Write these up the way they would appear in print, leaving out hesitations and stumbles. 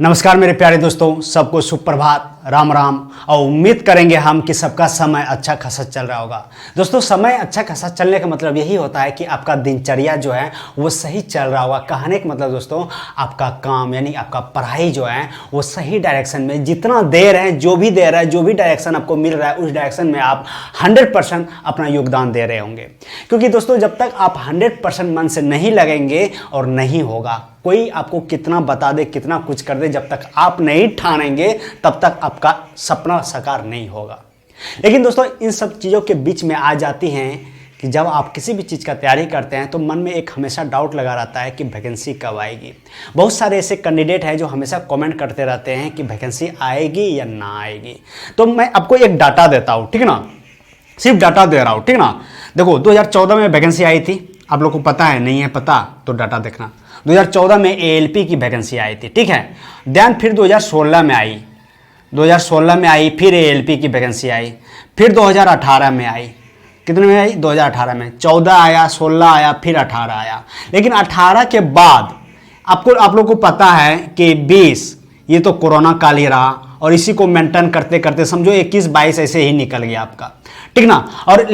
नमस्कार मेरे प्यारे दोस्तों, सबको सुप्रभात, राम राम। और उम्मीद करेंगे हम कि सबका समय अच्छा खासा चल रहा होगा। दोस्तों, समय अच्छा खासा चलने का मतलब यही होता है कि आपका दिनचर्या जो है वो सही चल रहा होगा। कहने का मतलब दोस्तों, आपका काम यानी आपका पढ़ाई जो है वो सही डायरेक्शन में जितना दे रहे हैं, जो भी दे रहा है, जो भी डायरेक्शन आपको मिल रहा है उस डायरेक्शन में आप 100% अपना योगदान दे रहे होंगे। क्योंकि दोस्तों, जब तक आप 100% मन से नहीं लगेंगे और नहीं होगा, कोई आपको कितना बता दे, कितना कुछ कर दे, जब तक आप नहीं ठानेंगे तब तक आपका सपना साकार नहीं होगा। लेकिन दोस्तों, इन सब चीज़ों के बीच में आ जाती हैं कि जब आप किसी भी चीज़ का तैयारी करते हैं तो मन में एक हमेशा डाउट लगा रहता है कि वैकेंसी कब आएगी। बहुत सारे ऐसे कैंडिडेट हैं जो हमेशा कमेंट करते रहते हैं कि वैकेंसी आएगी या ना आएगी। तो मैं आपको एक डाटा देता हूँ, ठीक है ना, सिर्फ डाटा दे रहा हूँ, ठीक है ना। देखो, 2014 में वैकेंसी आई थी, आप लोग को पता है, नहीं है पता तो डाटा देखना। 2014 में एएलपी की वैकेंसी आई थी, ठीक है। देन फिर 2016 में आई, 2016 में आई, फिर एएलपी की वैकेंसी आई, फिर 2018 में आई। कितने में आई? 2018 में। 14 आया, 16 आया, फिर 18 आया। लेकिन 18 के बाद आप लोग को पता है कि 20 ये तो कोरोना काल ही रहा और इसी को मेंटेन करते करते समझो 21-22 ऐसे ही निकल गया आपका, ठीक ना। और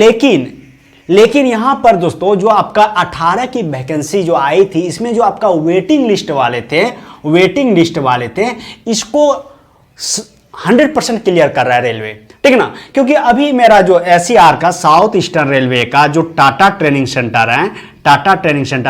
लेकिन यहां पर दोस्तों, जो आपका 18 की वैकेंसी जो आई थी, इसमें जो आपका वेटिंग लिस्ट वाले थे इसको 100% क्लियर कर रहा है रेलवे, ठीक ना। क्योंकि अभी मेरा जो एसईआर का साउथ ईस्टर्न रेलवे का जो टाटा ट्रेनिंग सेंटर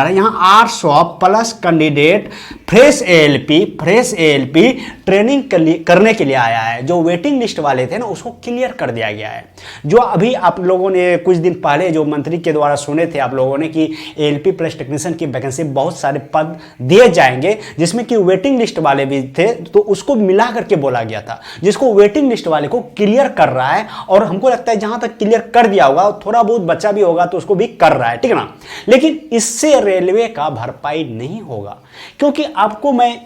है, यहाँ 800 plus candidate fresh ALP training करने के लिए आया है। जो वेटिंग लिस्ट वाले थे ना, उसको क्लियर कर दिया गया है। जो अभी आप लोगों ने कुछ दिन पहले जो मंत्री के द्वारा सुने थे आप लोगों ने कि एएलपी प्लस टेक्नीशियन की वैकेंसी बहुत सारे पद दिए जाएंगे, जिसमें कि वेटिंग लिस्ट वाले भी थे, तो उसको मिला करके बोला गया था, जिसको वेटिंग लिस्ट वाले को क्लियर कर रहा है। और हमको लगता है जहां तक क्लियर कर दिया होगा, थोड़ा बहुत बचा भी होगा तो उसको भी कर रहा है, ठीक है ना। लेकिन इससे रेलवे का भरपाई नहीं होगा। क्योंकि आपको मैं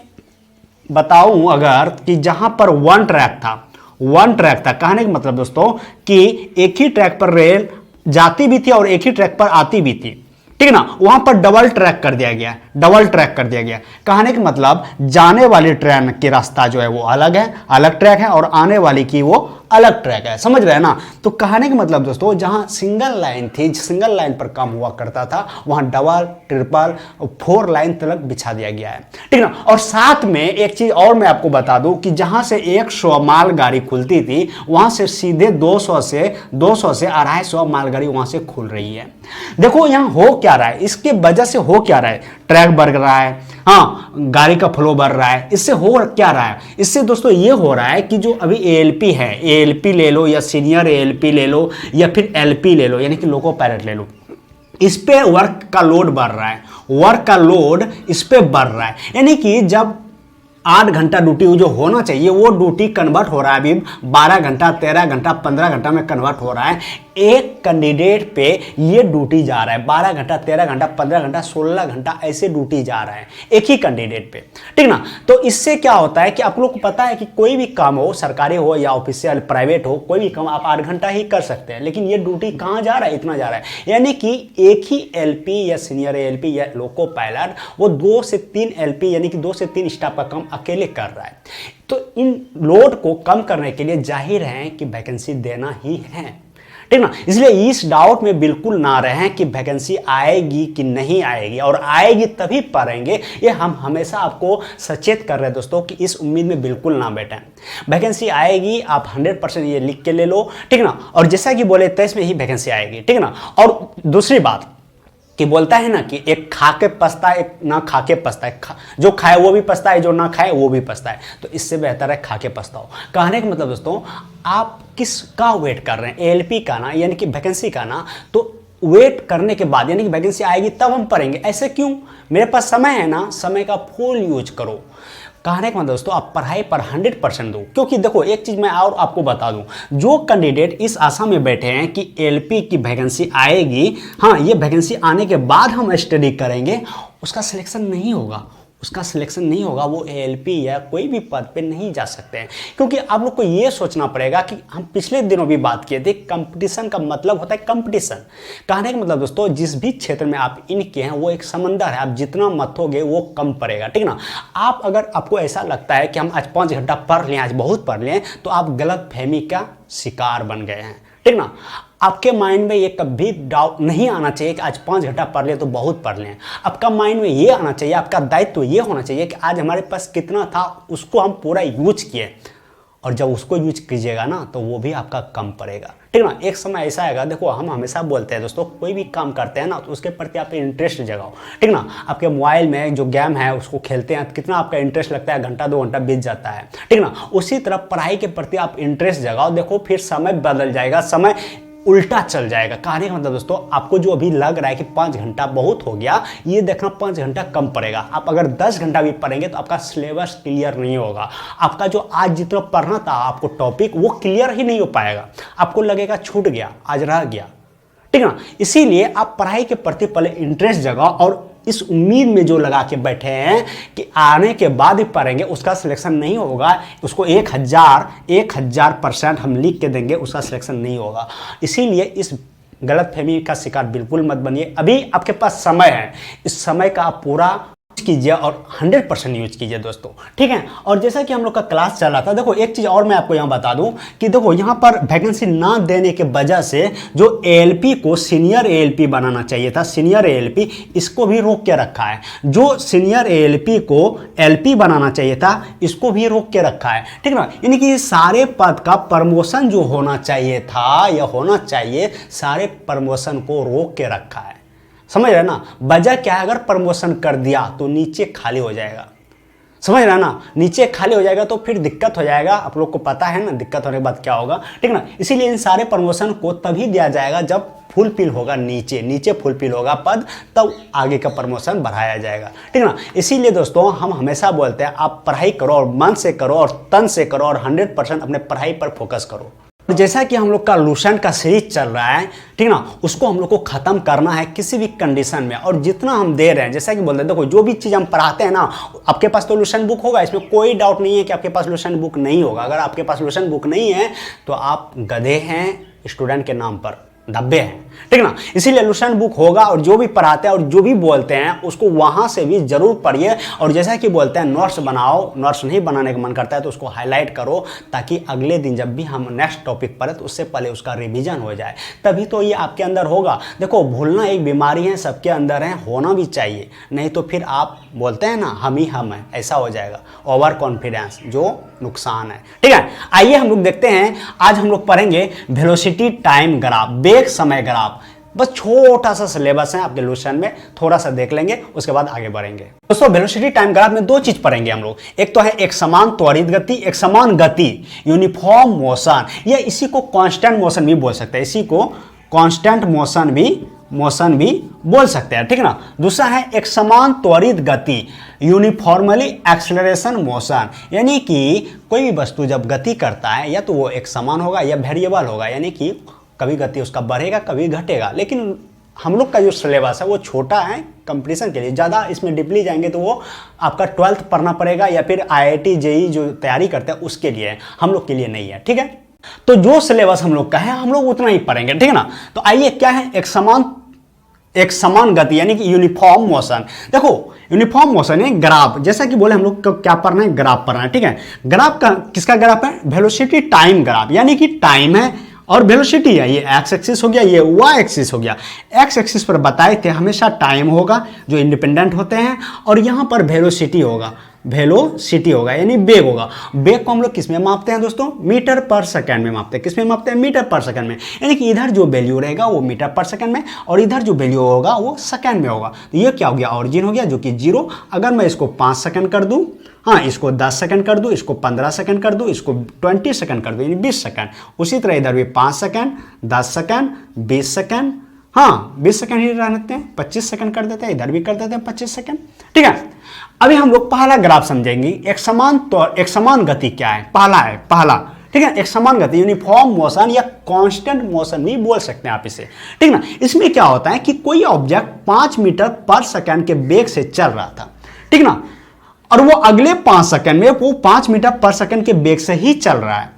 बताऊं अगर कि जहां पर वन ट्रैक था, कहने का मतलब दोस्तों कि एक ही ट्रैक पर रेल जाती भी थी और एक ही ट्रैक पर आती भी थी, ठीक है ना। वहां पर डबल ट्रैक कर दिया गया। कहने का मतलब जाने वाली ट्रेन की रास्ता जो है वो अलग है, अलग ट्रैक है, और आने वाली की वो अलग ट्रैक है, समझ रहे हैं ना। तो कहने का मतलब दोस्तों, जहां सिंगल लाइन थी, सिंगल लाइन पर काम हुआ करता था, वहां डबल, ट्रिपल, 4 लाइन तक बिछा दिया गया है, ठीक ना। और साथ में एक चीज और मैं आपको बता दूं कि जहां से 100 मालगाड़ी खुलती थी, वहां से सीधे 200 से 250 मालगाड़ी वहां से खुल रही है। देखो यहां हो क्या रहा है, इसके वजह से हो क्या रहा है, ट्रैक बढ़ रहा है, हाँ, गाड़ी का फ्लो बढ़ रहा है। इससे हो क्या रहा है? इससे दोस्तों ये हो रहा है कि जो अभी एएलपी है, एएलपी ले लो या सीनियर एएलपी ले लो या फिर एलपी ले लो, यानी कि लोको पायलट ले लो, इस पे वर्क का लोड बढ़ रहा है, इस पे बढ़ रहा है। यानी कि जब 8 घंटा ड्यूटी जो होना चाहिए वो ड्यूटी कन्वर्ट हो रहा है अभी 12 घंटा, 13 घंटा, 15 घंटा में कन्वर्ट हो रहा है। एक कैंडिडेट पे ये ड्यूटी जा रहा है 12 घंटा, 13 घंटा, 15 घंटा, 16 घंटा ऐसे ड्यूटी जा रहा है एक ही कैंडिडेट पे, ठीक ना। तो इससे क्या होता है कि आप लोग को पता है कि कोई भी काम हो, सरकारी हो या ऑफिशियल प्राइवेट हो, कोई भी काम आप 8 घंटा ही कर सकते हैं। लेकिन ये ड्यूटी कहाँ जा रहा है, इतना जा रहा है। यानी कि एक ही एलपी या सीनियर एलपी या लोको पायलट वो 2 से 3 एलपी यानी कि 2 से 3 स्टाफ का काम अकेले कर रहा है। तो इन लोड को कम करने के लिए जाहिर है कि वैकेंसी देना ही है, ठीक ना। इसलिए इस डाउट में बिल्कुल ना रहें कि वैकेंसी आएगी कि नहीं आएगी, और आएगी तभी पढ़ेंगे। ये हम हमेशा आपको सचेत कर रहे हैं दोस्तों कि इस उम्मीद में बिल्कुल ना बैठें। वैकेंसी आएगी, आप 100% ये लिख के ले लो, ठीक ना। और जैसा कि बोले 23 में ही वैकेंसी आएगी, ठीक ना। और दूसरी बात कि बोलता है ना कि एक खा के पछता है, एक ना खा के पछता है। जो खाए वो भी पछता है, जो ना खाए वो भी पछता है। तो इससे बेहतर है खा के पछताओ। कहने का मतलब दोस्तों, आप किसका वेट कर रहे हैं, एएलपी का ना, यानी कि वैकेंसी का ना। तो वेट करने के बाद यानी कि वैकेंसी आएगी तब हम पढ़ेंगे। ऐसे क्यों? मेरे पास समय है ना, समय का फुल यूज करो। कहने का मतलब दोस्तों, आप पढ़ाई पर 100% दो। क्योंकि देखो एक चीज मैं और आपको बता दूं, जो कैंडिडेट इस आशा में बैठे हैं कि एलपी की वैकेंसी आएगी, हाँ, ये वैकेंसी आने के बाद हम स्टडी करेंगे, उसका सिलेक्शन नहीं होगा, उसका सिलेक्शन नहीं होगा, वो एएलपी या कोई भी पद पे नहीं जा सकते हैं। क्योंकि आप लोग को ये सोचना पड़ेगा कि हम पिछले दिनों भी बात किए थे, कंपटीशन का मतलब होता है कंपटीशन। कहने का मतलब दोस्तों, जिस भी क्षेत्र में आप इन किए हैं वो एक समंदर है, आप जितना मथोगे वो कम पड़ेगा, ठीक ना। आप अगर आपको ऐसा लगता है कि हम आज 5 घंटा पढ़ लें, आज बहुत पढ़ लें, तो आप गलत फहमी का शिकार बन गए हैं, ठीक ना। आपके माइंड में ये कभी डाउट नहीं आना चाहिए कि आज 5 घंटा पढ़ ले तो बहुत पढ़ लें। आपका माइंड में ये आना चाहिए, आपका दायित्व ये होना चाहिए कि आज हमारे पास कितना था उसको हम पूरा यूज किए, और जब उसको यूज कीजिएगा ना तो वो भी आपका कम पड़ेगा, ठीक ना। एक समय ऐसा आएगा, देखो हम हमेशा बोलते हैं दोस्तों, कोई भी काम करते हैं ना तो उसके प्रति आप इंटरेस्ट जगाओ, ठीक ना। आपके मोबाइल में जो गेम है उसको खेलते हैं, कितना आपका इंटरेस्ट लगता है, घंटा 2 घंटा बीत जाता है, ठीक ना। उसी तरह पढ़ाई के प्रति आप इंटरेस्ट जगाओ, देखो फिर समय बदल जाएगा, समय उल्टा चल जाएगा। कहने का मतलब दोस्तों, आपको जो अभी लग रहा है कि 5 घंटा बहुत हो गया, ये देखना 5 घंटा कम पड़ेगा। आप अगर 10 घंटा भी पढ़ेंगे तो आपका सिलेबस क्लियर नहीं होगा, आपका जो आज जितना पढ़ना था आपको टॉपिक, वो क्लियर ही नहीं हो पाएगा, आपको लगेगा छूट गया, आज रह गया, ठीक ना। इसीलिए आप पढ़ाई के प्रति पहले इंटरेस्ट जगाओ, और इस उम्मीद में जो लगा के बैठे हैं कि आने के बाद ही पढ़ेंगे उसका सिलेक्शन नहीं होगा, उसको 1000% हम लिख के देंगे, उसका सिलेक्शन नहीं होगा। इसीलिए इस गलतफहमी का शिकार बिल्कुल मत बनिए। अभी आपके पास समय है, इस समय का आप पूरा कीजिए और 100% यूज कीजिए दोस्तों, ठीक है। और जैसा कि हम लोग का क्लास चल रहा था, देखो एक चीज और मैं आपको यहाँ बता दूं कि देखो यहाँ पर वैकेंसी ना देने के वजह से जो एएलपी को सीनियर एएलपी बनाना चाहिए था, सीनियर एएलपी, इसको भी रोक के रखा है। जो सीनियर एएलपी को एलपी बनाना चाहिए था, इसको भी रोक के रखा है, ठीक ना। यानी कि सारे पद का प्रमोशन जो होना चाहिए था या होना चाहिए, सारे प्रमोशन को रोक के रखा है, समझ रहे ना। वजह क्या है, अगर प्रमोशन कर दिया तो नीचे खाली हो जाएगा, समझ रहे ना। नीचे खाली हो जाएगा तो फिर दिक्कत हो जाएगा, आप लोग को पता है ना दिक्कत होने के बाद क्या होगा, ठीक ना। इसीलिए इन सारे प्रमोशन को तभी दिया जाएगा जब फुलफिल होगा, नीचे फुलफिल होगा पद, तब आगे का प्रमोशन बढ़ाया जाएगा, ठीक ना। इसीलिए दोस्तों हम हमेशा बोलते हैं आप पढ़ाई करो, और मन से करो, और तन से करो, और 100% अपने पढ़ाई पर फोकस करो। जैसा कि हम लोग का लूसेंट का सीरीज चल रहा है, ठीक ना, उसको हम लोग को खत्म करना है किसी भी कंडीशन में, और जितना हम दे रहे हैं, जैसा कि बोलते हैं, देखो जो भी चीज़ हम पढ़ाते हैं ना, आपके पास तो लूसेंट बुक होगा, इसमें कोई डाउट नहीं है कि आपके पास लूसेंट बुक नहीं होगा। अगर आपके पास लूसेंट बुक नहीं है तो आप गधे हैं, स्टूडेंट के नाम पर धब्बे हैं, ठीक ना। इसीलिए लूसेंट बुक होगा, और जो भी पढ़ाते हैं और जो भी बोलते हैं उसको वहां से भी जरूर पढ़िए। और जैसा कि बोलते हैं नोट्स बनाओ, नोट्स नहीं बनाने का मन करता है तो उसको हाईलाइट करो, ताकि अगले दिन जब भी हम नेक्स्ट टॉपिक पढ़े तो उससे पहले उसका रिवीजन हो जाए, तभी तो ये आपके अंदर होगा। देखो भूलना एक बीमारी है, सबके अंदर है, होना भी चाहिए, नहीं तो फिर आप बोलते हैं ना हम ही हम हैं, ऐसा हो जाएगा, ओवर कॉन्फिडेंस, जो नुकसान है, ठीक है। आइए हम लोग देखते हैं, आज हम लोग पढ़ेंगे वेलोसिटी टाइम ग्राफ, वेग समय ग्राफ। बस छोटा सा सिलेबस है आपके लूसेंट में, थोड़ा सा देख लेंगे, उसके बाद आगे बढ़ेंगे। दोस्तों वेलोसिटी टाइम ग्राफ में 2 चीज पढ़ेंगे हम लोग, एक तो है एक समान त्वरित गति, एक समान गति, यूनिफॉर्म मोशन, या इसी को कांस्टेंट मोशन भी बोल सकते हैं, इसी को कांस्टेंट मोशन भी बोल सकते हैं, ठीक है ना। दूसरा है एक समान त्वरित गति, यूनिफॉर्मली एक्सेलरेशन मोशन, यानी कि कोई भी वस्तु जब गति करता है या तो वो एक समान होगा या वेरिएबल होगा, यानी कि कभी गति उसका बढ़ेगा कभी घटेगा। लेकिन हम लोग का जो सिलेबस है वो छोटा है कंपटीशन के लिए, ज़्यादा इसमें डीपली जाएंगे तो वो आपका 12th पढ़ना पड़ेगा, या फिर IIT JEE जो तैयारी करते हैं उसके लिए है, हम लोग के लिए नहीं है, ठीक है। तो जो सिलेबस हम लोग का है हम लोग उतना ही पढ़ेंगे, ठीक है ना। तो आइए क्या है एक समान गति, यानी कि यूनिफॉर्म मोशन। देखो यूनिफॉर्म मोशन है ग्राफ, जैसा कि बोले हम लोग को क्या पढ़ना है, ग्राफ पढ़ना है, ठीक है। ग्राफ का किसका ग्राफ है, वेलोसिटी टाइम ग्राफ, यानी कि टाइम है और वेलोसिटी है, ये एक्स एक्सिस हो गया, ये वाई एक्सिस हो गया। एक्स एक्सिस पर बताए थे हमेशा टाइम होगा जो इंडिपेंडेंट होते हैं, और यहाँ पर वेलोसिटी होगा, यानी वेग होगा। वेग को हम लोग किस में मापते हैं दोस्तों, मीटर पर सेकंड में मापते हैं। किस में मापते हैं, मीटर पर सेकंड में, यानी कि इधर जो वैल्यू रहेगा वो मीटर पर सेकंड में, और इधर जो वैल्यू होगा वो सेकंड में होगा। तो ये क्या हो गया, ऑरिजिन हो गया जो कि 0। अगर मैं इसको 5 सेकंड कर दूं, हाँ इसको 10 सेकंड कर दूं, इसको 15 सेकंड कर दूं, इसको 20 सेकंड कर दूं, यानी 20 सेकंड। उसी तरह इधर भी 5 सेकंड, 10 सेकंड, 20 सेकंड, हाँ 20 सेकंड ही रहते हैं, 25 सेकंड कर देते हैं, इधर भी कर देते हैं 25 सेकंड, ठीक है। अभी हम लोग पहला ग्राफ समझेंगे, एक समान गति क्या है, पहला, ठीक है। एक समान गति यूनिफॉर्म मोशन या कांस्टेंट मोशन भी बोल सकते हैं आप इसे, ठीक ना। इसमें क्या होता है कि कोई ऑब्जेक्ट 5 मीटर पर सेकंड के वेग से चल रहा था, ठीक ना। और वो अगले 5 सेकंड में वो 5 मीटर पर सेकंड के वेग से ही चल रहा है।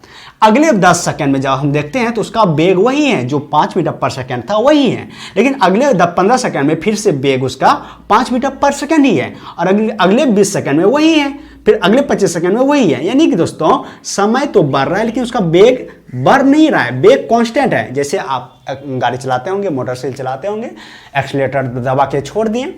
अगले 10 सेकंड में जब हम देखते हैं तो उसका वेग वही है जो 5 मीटर पर सेकंड था, वही है, लेकिन अगले 15 सेकंड में फिर से वेग उसका 5 मीटर पर सेकंड ही है, और अगले 20 सेकंड में वही है, फिर अगले 25 सेकंड में वही है। यानी कि दोस्तों समय तो बढ़ रहा है लेकिन उसका वेग बढ़ नहीं रहा है, वेग कांस्टेंट है। जैसे आप गाड़ी चलाते होंगे, मोटरसाइकिल चलाते होंगे, एक्सीलेटर दबा के छोड़ दिए,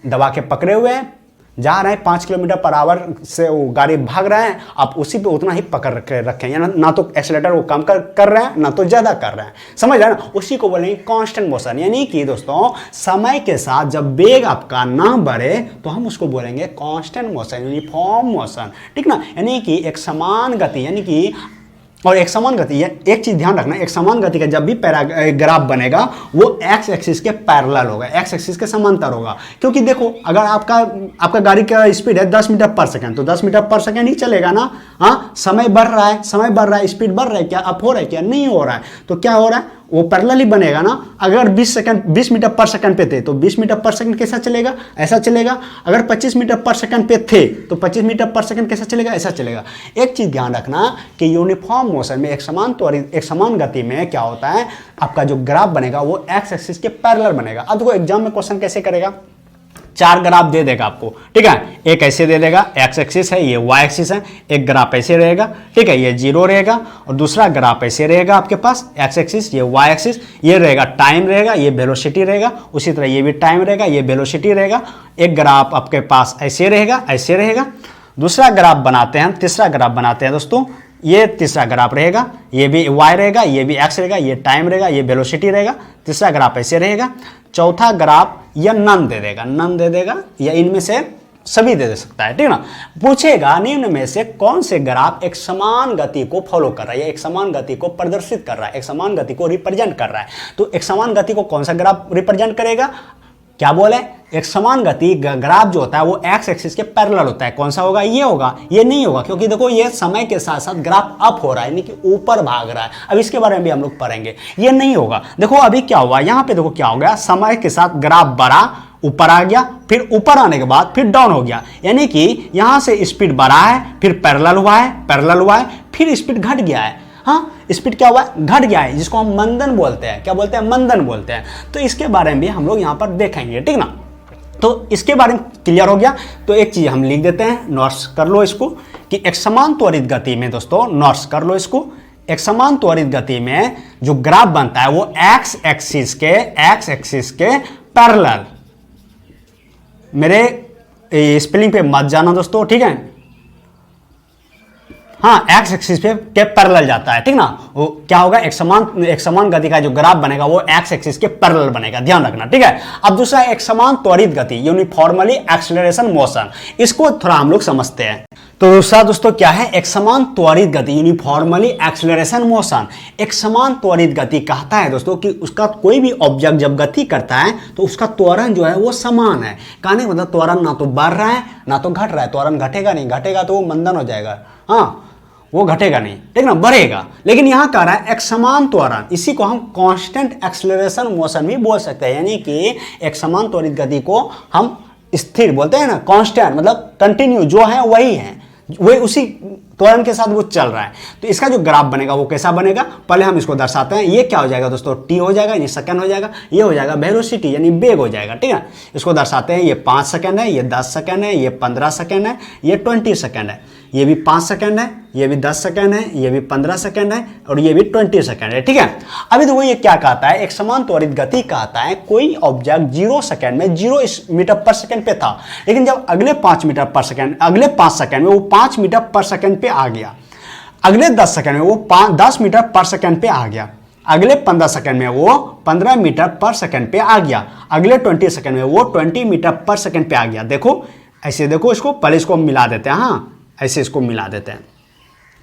दबा के पकड़े हुए हैं, जा रहे हैं 5 किलोमीटर पर आवर से वो गाड़ी भाग रहा है, आप उसी पे उतना ही पकड़ के रखें, या ना तो एक्सीलेटर वो कम कर रहे हैं ना तो ज़्यादा कर रहे हैं, समझ रहे हैं ना, उसी को बोलेंगे कांस्टेंट मोशन। यानी कि दोस्तों समय के साथ जब वेग आपका ना बढ़े तो हम उसको बोलेंगे कांस्टेंट मोशन, यूनिफॉर्म मोशन, ठीक ना। यानी कि एक समान गति, यानी कि और एक समान गति है, एक चीज ध्यान रखना, एक समान गति का जब भी ग्राफ बनेगा वो एक्स एक्सिस के पैरेलल होगा, एक्स एक्सिस के समांतर होगा। क्योंकि देखो अगर आपका गाड़ी का स्पीड है 10 मीटर पर सेकंड तो 10 मीटर पर सेकंड ही चलेगा ना। हाँ, समय बढ़ रहा है, समय बढ़ रहा है, स्पीड बढ़ रहा है, क्या अप हो रहा है, क्या नहीं हो रहा है, तो क्या हो रहा है, वो पैरेलल ही बनेगा ना। अगर 20 मीटर पर सेकंड पे थे तो 20 मीटर पर सेकंड कैसा चलेगा, ऐसा चलेगा। अगर 25 मीटर पर सेकंड पे थे तो 25 मीटर पर सेकंड कैसा चलेगा, ऐसा चलेगा। एक चीज ध्यान रखना कि यूनिफॉर्म मोशन में एक समान गति में क्या होता है, आपका जो ग्राफ बनेगा वो एक्स एक्सिस के पैरेलल बनेगा। अब देखो एग्जाम में क्वेश्चन कैसे करेगा, 4 ग्राफ दे देगा आपको, ठीक है, एक ऐसे दे देगा, एक्स एक्सिस है, ये वाई एक्सिस है, एक ग्राफ ऐसे रहेगा, ठीक है, ये 0 रहेगा, और दूसरा ग्राफ ऐसे रहेगा आपके पास, एक्स एक्सिस, ये वाई एक्सिस, ये रहेगा टाइम रहेगा, ये वेलोसिटी रहेगा, उसी तरह ये भी टाइम रहेगा, ये वेलोसिटी रहेगा। एक ग्राफ आपके पास ऐसे रहेगा, ऐसे रहेगा। दूसरा ग्राफ बनाते हैं, तीसरा ग्राफ बनाते हैं दोस्तों, ये तीसरा ग्राफ रहेगा, ये भी y रहेगा, ये भी x रहेगा, ये टाइम रहेगा, ये वेलोसिटी रहेगा। तीसरा ग्राफ ऐसे रहेगा। चौथा ग्राफ या नन दे देगा, या इनमें से सभी दे सकता है, ठीक ना। पूछेगा निम्न में से कौन से ग्राफ एक समान गति को फॉलो कर रहा है, या एक समान गति को प्रदर्शित कर रहा है, एक समान गति को रिप्रेजेंट कर रहा है। तो एक समान गति को कौन सा ग्राफ रिप्रेजेंट करेगा, क्या बोले, एक समान गति ग्राफ जो होता है वो एक्स एक्सिस के पैरेलल होता है। कौन सा होगा, ये होगा, ये नहीं होगा, क्योंकि देखो ये समय के साथ साथ ग्राफ अप हो रहा है, यानी कि ऊपर भाग रहा है। अब इसके बारे में भी हम लोग पढ़ेंगे, ये नहीं होगा। देखो अभी क्या हुआ, यहाँ पे देखो क्या हो गया, समय के साथ ग्राफ बढ़ा, ऊपर आ गया, फिर ऊपर आने के बाद फिर डाउन हो गया, यानी कि यहां से स्पीड बढ़ा है, फिर पैरेलल हुआ है, फिर स्पीड घट गया है। हाँ, स्पीड क्या हुआ है, घट गया है, जिसको हम मंदन बोलते हैं। क्या बोलते हैं, मंदन बोलते हैं। तो इसके बारे में भी हम लोग यहाँ पर देखेंगे, ठीक ना। तो इसके बारे में क्लियर हो गया। तो एक चीज हम लिख देते हैं, नोट्स कर लो इसको, कि एक समान त्वरित गति में दोस्तों, नोट्स कर लो इसको, एक समान त्वरित गति में जो ग्राफ बनता है वो एक्स एक्सिस के पैरेलल, मेरे स्पेलिंग पे मत जाना दोस्तों, ठीक है। हाँ, एक्स एक्सिस पे के पैरेलल जाता है, ठीक ना। वो क्या होगा, एक समान गति का जो ग्राफ बनेगा वो एक्स एक्सिस के पैरेलल बनेगा, ध्यान रखना, ठीक है। अब दूसरा एक समान त्वरित गति, यूनिफॉर्मली एक्सेलरेशन मोशन, इसको थोड़ा हम लोग समझते हैं। तो दूसरा दोस्तों क्या है, एक समान त्वरित गति, यूनिफॉर्मली एक्सेलरेशन मोशन। एक समान त्वरित गति कहता है दोस्तों कि उसका कोई भी ऑब्जेक्ट जब गति करता है तो उसका त्वरण जो है वो समान है। कहने का मतलब त्वरण ना तो बढ़ रहा है ना तो घट रहा है। त्वरण घटेगा नहीं, घटेगा तो वो मंदन हो जाएगा, हाँ, वो घटेगा नहीं, ठीक ना, बढ़ेगा। लेकिन यहां कह रहा है एक समान त्वरण, इसी को हम कांस्टेंट एक्सेलरेशन मोशन भी बोल सकते हैं। यानी कि एक समान त्वरित गति को हम स्थिर बोलते हैं ना, कांस्टेंट मतलब कंटिन्यू, जो है वही है, वही उसी त्वरण के साथ वो चल रहा है। तो इसका जो ग्राफ बनेगा वो कैसा बनेगा, पहले हम इसको दर्शाते हैं। ये क्या हो जाएगा दोस्तों, टी हो जाएगा, ये सेकंड हो जाएगा, ये हो जाएगा वेलोसिटी यानी वेग हो जाएगा, ठीक है। इसको दर्शाते हैं, ये 5 सेकंड है, ये 10 सेकंड है, ये 15 सेकंड है, ये 20 सेकंड है, ये भी 5 सेकंड है, ये भी 10 सेकंड है, ये भी 15 सेकंड है, और ये भी 20 सेकंड है, ठीक है। अभी तो वो ये क्या कहता है, एक समान त्वरित गति कहता है कोई ऑब्जेक्ट 0 सेकंड में 0 मीटर पर सेकंड पे था, लेकिन जब अगले 5 मीटर पर सेकंड, अगले 5 सेकंड में वो 5 मीटर पर सेकंड पे आ गया, अगले 10 सेकंड में वो 10 मीटर पर सेकंड पे आ गया, अगले 15 सेकंड में वो 15 मीटर पर सेकंड पे आ गया, अगले 20 सेकंड में वो 20 मीटर पर सेकंड पे आ गया। देखो ऐसे, देखो इसको, पहले इसको मिला देते हैं, हाँ ऐसे इसको मिला देते हैं,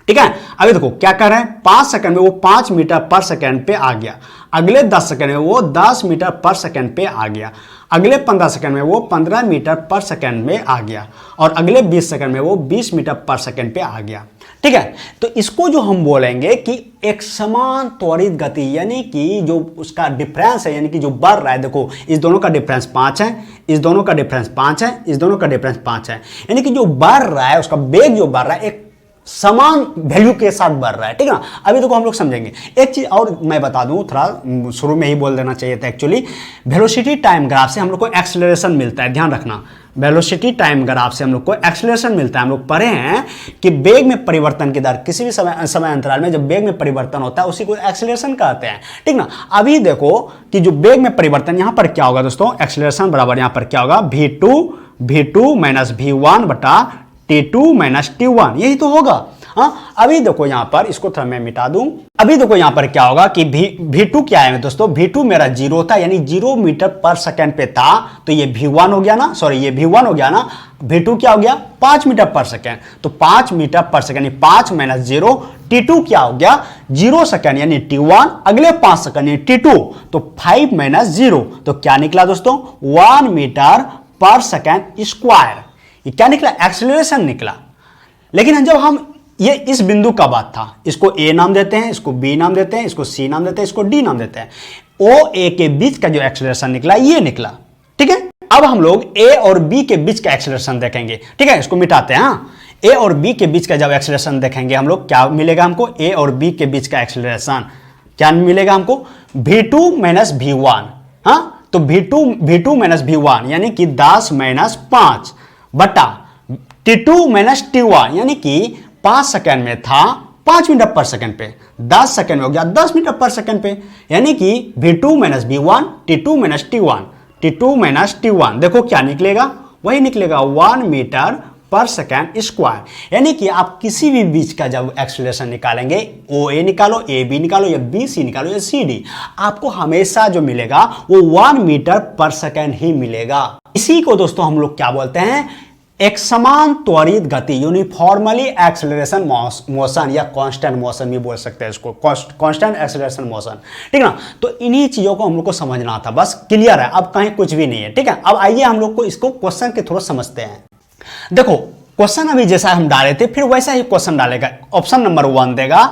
ठीक है। अभी देखो क्या कर रहे हैं, 5 सेकंड में वो 5 मीटर पर सेकंड पे आ गया, अगले 10 सेकंड में वो 10 मीटर पर सेकंड पे आ गया, अगले 15 सेकंड में वो 15 मीटर पर सेकंड में आ गया, और अगले 20 सेकंड में वो 20 मीटर पर सेकंड पे आ गया। ठीक है, तो इसको जो हम बोलेंगे कि एक समान त्वरित गति, यानी कि जो उसका डिफरेंस है, यानी कि जो बढ़ रहा है, देखो इस दोनों का डिफरेंस 5 है, इस दोनों का डिफरेंस 5 है, इस दोनों का डिफरेंस 5 है, यानी कि जो बढ़ रहा है उसका वेग जो बढ़ रहा है एक समान वैल्यू के साथ बढ़ रहा है। ठीक है ना। अभी देखो हम लोग समझेंगे एक चीज और मैं बता दूं, थोड़ा शुरू में ही बोल देना चाहिए था एक्चुअली। वेलोसिटी टाइम ग्राफ से हम लोग को एक्सेलरेशन मिलता है, ध्यान रखना। वेलोसिटी टाइम ग्राफ से हम लोग को एक्सेलरेशन मिलता है। हम लोग पढ़े हैं कि वेग में परिवर्तन की दर किसी भी समय अंतराल में जब वेग में परिवर्तन होता है उसी को एक्सेलरेशन कहते हैं। ठीक ना। अभी देखो कि जो वेग में परिवर्तन यहां पर क्या होगा दोस्तों, एक्सेलरेशन बराबर यहां पर क्या होगा, v2 माइनस v1 बटा t2 माइनस t1, यही तो होगा। हाँ, अभी देखो यहां पर इसको थोड़ा मैं मिटा दूं। अभी देखो यहां पर क्या होगा कि v2 क्या है दोस्तों, v2 मेरा 0 था, यानी 0 मीटर पर सेकंड पे था, तो ये v1 हो गया ना, सॉरी ये v1 हो गया ना, v2 क्या हो गया 5 मीटर पर सेकंड, तो 5 मीटर पर सेकंड 5 माइनस 0, t2 क्या हो गया 0 सेकंड यानी t1, अगले 5 सेकंड यानी t2, तो 5 माइनस 0, तो क्या निकला दोस्तों 1 मीटर पर सेकंड स्क्वायर। ये क्या निकला, एक्सेलरेशन निकला। लेकिन जब हम ये इस बिंदु का बात था, इसको ए नाम देते हैं, इसको बी नाम देते हैं, इसको सी नाम देते हैं, इसको डी नाम देते हैं। ओ ए के बीच का जो एक्सेलरेशन निकला ये निकला। ठीक है, अब हम लोग ए और बी के बीच का एक्सेलरेशन देखेंगे। ठीक है, इसको मिटाते हैं। हाँ, ए और बी के बीच का जब एक्सेलरेशन देखेंगे हम लोग, क्या मिलेगा हमको, ए और बी के बीच का एक्सेलरेशन क्या मिलेगा हमको, v2 माइनस v1। हाँ, तो v2 माइनस v1 यानी कि 10 माइनस 5 बटा t2 माइनस t1, यानी कि 5 सेकंड में था 5 मीटर पर सेकंड पे, 10 सेकंड में हो गया 10 मीटर पर सेकंड पे, यानी कि v2 minus v1, t2 minus t1, t2 minus t1, देखो क्या निकलेगा, वही निकलेगा 1 मीटर पर सेकंड स्क्वायर। यानी कि आप किसी भी बीच का जब एक्सेलरेशन निकालेंगे, ओ ए निकालो, ए बी निकालो, या बी सी निकालो, या सी डी, आपको हमेशा जो मिलेगा वो 1 मीटर पर सेकंड ही मिलेगा। इसी को दोस्तों हम लोग क्या बोलते हैं, एक समान त्वरित गति, यूनिफॉर्मली एक्सेलरेशन मोशन, या कांस्टेंट मोशन भी बोल सकते हैं इसको, कांस्टेंट एक्सेलरेशन मोशन। ठीक है ना। तो इन्हीं चीजों को हम लोग को समझना था, बस क्लियर है, अब कहीं कुछ भी नहीं है। ठीक है, अब आइए हम लोग को इसको क्वेश्चन के थ्रू समझते हैं। देखो क्वेश्चन अभी जैसा हम डाले थे फिर वैसा ही क्वेश्चन डालेगा। ऑप्शन नंबर 1 देगा,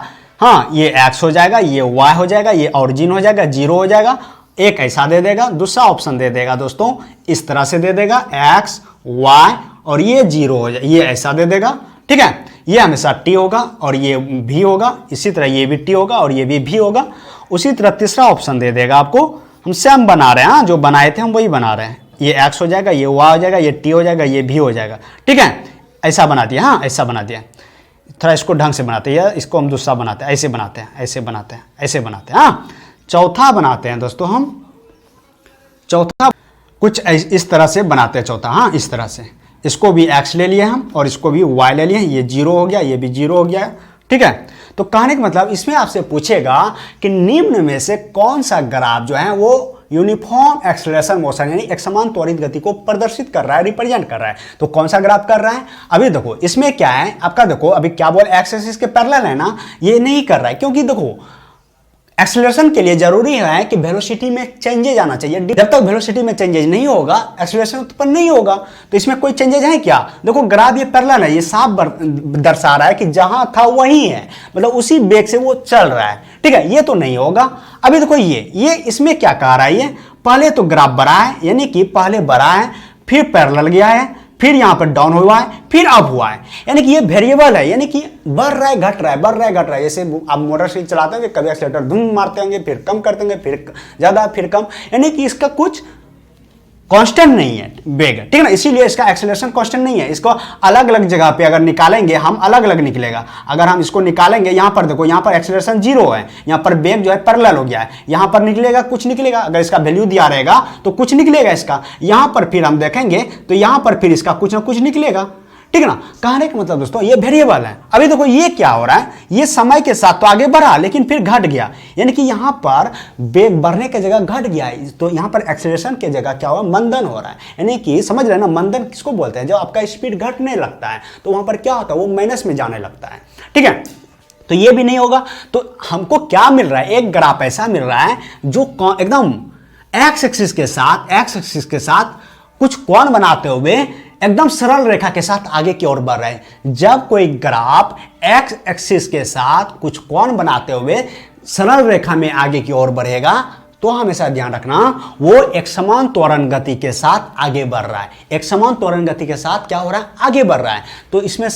हाँ ये x हो जाएगा, ये y हो जाएगा, ये ऑरिजिन हो जाएगा, 0 हो जाएगा, एक ऐसा दे देगा, दूसरा ऑप्शन दे देगा दोस्तों इस तरह से दे देगा x y और ये 0 हो जाए, ये ऐसा दे देगा। ठीक है, ये हमेशा t होगा और ये v होगा, इसी तरह ये भी t होगा और ये भी v होगा। उसी तरह तीसरा ऑप्शन दे देगा आपको, हम सेम बना रहे हैं, हाँ जो बनाए थे हम वही बना रहे हैं, ये x हो जाएगा, ये y हो जाएगा, ये t हो जाएगा, ये v हो जाएगा। ठीक है, ऐसा बना दिया, हाँ ऐसा बना दिया। थोड़ा इसको ढंग से बनाते हैं, इसको हम दूसरा बनाते हैं, ऐसे बनाते हैं, ऐसे बनाते हैं, ऐसे बनाते हैं। हाँ, चौथा बनाते हैं दोस्तों हम, चौथा कुछ इस तरह से बनाते हैं चौथा। हाँ, इस तरह से, इसको भी x ले लिए हम और इसको भी y ले लिए, ये 0 हो गया, ये भी 0 हो गया। ठीक है, तो कहने का मतलब इसमें आपसे पूछेगा कि निम्न में से कौन सा ग्राफ जो है वो यूनिफॉर्म एक्सेलरेशन मोशन यानी एक समान त्वरित गति को प्रदर्शित कर रहा है, रिप्रेजेंट कर रहा है। तो कौन सा ग्राफ कर रहा है, अभी देखो इसमें क्या है आपका, देखो अभी क्या बोल एक्स एक्सिस के पैरेलल है ना, ये नहीं कर रहा है, क्योंकि देखो एक्सेलरेशन के लिए जरूरी है कि वेलोसिटी में चेंजेज आना चाहिए। जब तक वेलोसिटी में चेंजेज नहीं होगा एक्सेलरेशन उत्पन्न नहीं होगा। तो इसमें कोई चेंजेज है क्या, देखो ग्राफ ये पैरेलल है, ये साफ दर्शा रहा है कि जहां था वही है, मतलब उसी वेग से वो चल रहा है। ठीक है, ये तो नहीं होगा। अभी देखो ये इसमें क्या कह रहा है, ये पहले तो ग्राफ बढ़ा है, यानी कि पहले बढ़ा है फिर पैरेलल गया है, फिर यहां पर डाउन हुआ है, फिर अप हुआ है, यानी कि ये वेरिएबल है, यानी कि बढ़ रहा है घट रहा है, बढ़ रहा है घट रहा है। जैसे आप मोटरसाइकिल चलाते होंगे, कभी एक्सीलेटर धूम मारते होंगे, फिर कम करते होंगे, फिर ज्यादा, फिर कम, यानी कि इसका कुछ कांस्टेंट नहीं है वेग। ठीक है ना, इसीलिए इसका एक्सेलरेशन कांस्टेंट नहीं है। इसको अलग अलग जगह पे अगर निकालेंगे हम, अलग अलग निकलेगा। अगर हम इसको निकालेंगे, यहां पर देखो, यहां पर एक्सेलरेशन 0 है, यहां पर वेग जो है पैरेलल हो गया है, यहां पर निकलेगा कुछ निकलेगा, अगर इसका वैल्यू दिया रहेगा तो कुछ निकलेगा इसका, यहां पर फिर हम देखेंगे तो यहां पर फिर इसका कुछ ना कुछ निकलेगा। ठीक है ना, कहने का मतलब दोस्तों ये वेरिएबल है। अभी देखो ये क्या हो रहा है, ये समय के साथ तो आगे बढ़ा लेकिन फिर घट गया, यानी कि यहां पर वेग बढ़ने की जगह घट गया है, तो यहां पर एक्सेलरेशन की जगह क्या हुआ, मंदन हो रहा है। यानी कि समझ रहे हैं ना, मंदन किसको बोलते हैं, जब आपका स्पीड घटने लगता है तो वहां पर क्या होता है, वो माइनस में जाने लगता है। ठीक है, तो ये भी नहीं होगा। तो हमको क्या मिल रहा है, एक ग्राफ ऐसा मिल रहा है जो एकदम एक्स एक्सिस के साथ कुछ कोण बनाते हुए एकदम सरल रेखा के साथ आगे की ओर बढ़ रहा है। जब कोई ग्राफ एक्स एक्सिस के साथ कुछ कोण बनाते हुए सरल रेखा में आगे की ओर बढ़ेगा तो हमेशा ध्यान रखना वो एक समान त्वरण गति के साथ आगे बढ़ रहा है। एक समान त्वरण गति के साथ क्या हो रहा है, आगे बढ़ रहा है। तो इसमें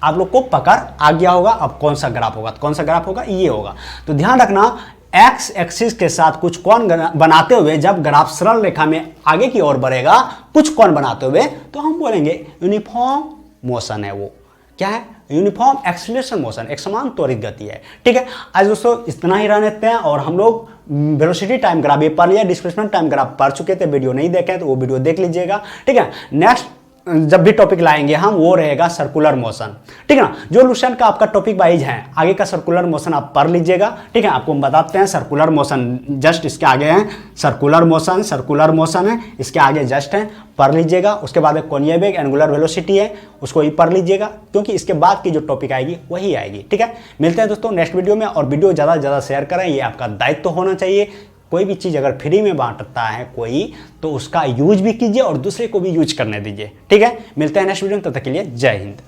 आप लोग को पकड़ आ गया होगा। अब कौन सा ग्राफ होगा, कौन सा ग्राफ होगा, ये होगा। तो ध्यान रखना एक्स एक्सिस के साथ कुछ कोण बनाते हुए जब ग्राफ सरल रेखा में आगे की ओर बढ़ेगा कुछ कोण बनाते हुए, तो हम बोलेंगे यूनिफॉर्म मोशन है। वो क्या है, यूनिफॉर्म एक्सीलरेशन मोशन, एक समान त्वरित गति है। ठीक है, आज दोस्तों इतना ही रहने देते हैं। और हम लोग वेलोसिटी टाइम ग्राफ ये पढ़ लिया, डिस्प्लेसमेंट टाइम ग्राफ पढ़ चुके थे, वीडियो नहीं देखे तो वो वीडियो देख लीजिएगा। ठीक है, नेक्स्ट जब भी टॉपिक लाएंगे हम वो रहेगा सर्कुलर मोशन। ठीक है ना, जो लुसेंट का आपका टॉपिक वाइज है आगे का सर्कुलर मोशन आप पढ़ लीजिएगा। ठीक है, आपको हम बताते हैं सर्कुलर मोशन जस्ट इसके आगे है, सर्कुलर मोशन है, इसके आगे जस्ट है, पढ़ लीजिएगा। उसके बाद एक कोणीय वेग एंगुलर वेलोसिटी है, उसको ही पढ़ लीजिएगा क्योंकि इसके बाद की जो टॉपिक आएगी वही आएगी। ठीक है, मिलते हैं दोस्तों नेक्स्ट वीडियो में। और वीडियो ज़्यादा से ज़्यादा शेयर करें, ये आपका दायित्व होना चाहिए। कोई भी चीज़ अगर फ्री में बांटता है कोई तो उसका यूज भी कीजिए और दूसरे को भी यूज करने दीजिए। ठीक है, मिलते हैं नेक्स्ट वीडियो में, तब तक के लिए जय हिंद।